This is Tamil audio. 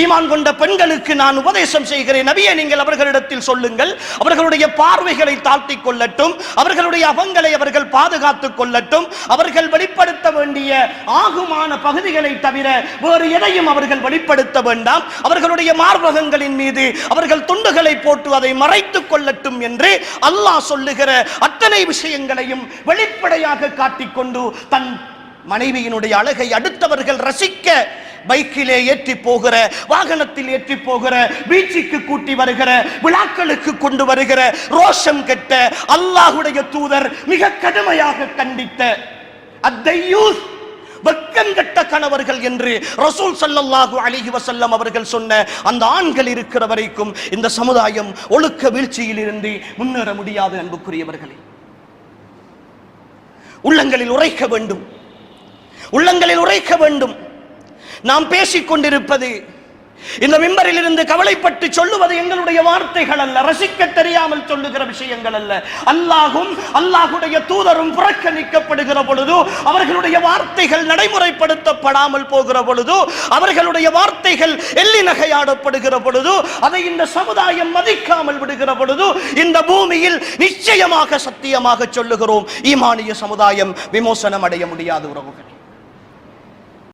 ஈமான் கொண்ட பெண்களுக்கு நான் உபதேசம் செய்கிறேன், நபியே நீங்கள் அவர்களிடத்தில் சொல்லுங்கள், அவர்களுடைய பார்வைகளை தாழ்த்திக் கொள்ளட்டும், அவர்களுடைய அகங்களை அவர்கள் பாதுகாத்துக் கொள்ளட்டும், அவர்கள் வெளிப்படுத்த வேண்டிய ஆகுமான பகுதிகளை தவிர வேறு எதையும் அவர்கள் வெளிப்படுத்த வேண்டாம், அவர்களுடைய மார்பகங்களின் மீது அவர்கள் துண்டுகளை போட்டு அதை மறைத்துக் கொள்ளட்டும் என்று அல்லாஹ் சொல்லுகிற அத்தனை விஷயங்களையும் வெளிப்படையாக காட்டிக்கொண்டு தன் மனைவியினுடைய அழகை அடுத்தவர்கள் ரசிக்க பைக்கிலே ஏற்றி போகிற, வாகனத்தில் ஏற்றி போகிற, பீச்சுக்கு கூட்டி வருகிற, விழாக்களுக்கு கொண்டு வருகிற ரோஷம் கெட்ட அல்லாஹ்வுடைய தூதர் மிக கடுமையாக கண்டித்த அத்தையூஸ் வெட்கங்கெட்ட கணவர்கள் என்று ரசூல் ஸல்லல்லாஹு அலைஹி வஸல்லம் அவர்கள் சொன்ன அந்த ஆண்கள் இருக்கிற வரைக்கும் இந்த சமுதாயம் ஒழுக்க வீழ்ச்சியில் இருந்து முன்னேற முடியாது. அன்புக்குரியவர்களே, உள்ளங்களில் உரைக்க வேண்டும், உள்ளங்களில் உரைக்க வேண்டும். நாம் பேசிக் கொண்டிருப்பது இந்த மிம்பரில் இருந்து கவலைப்பட்டு சொல்லுவது எங்களுடைய வார்த்தைகள் அல்ல, ரசிக்க தெரியாமல் சொல்லுகிற விஷயங்கள் அல்ல. அல்லாஹும் அல்லாஹுடைய தூதரும் புறக்கணிக்கப்படுகிற பொழுது, அவர்களுடைய வார்த்தைகள் நடைமுறைப்படுத்தப்படாமல் போகிற பொழுது, அவர்களுடைய வார்த்தைகள் எள்ளி நகையாடப்படுகிற பொழுது, அதை இந்த சமுதாயம் மதிக்காமல் விடுகிற பொழுது, இந்த பூமியில் நிச்சயமாக சத்தியமாக சொல்லுகிறோம், ஈமானிய சமுதாயம் விமோசனம் அடைய முடியாது. உறவுகள்,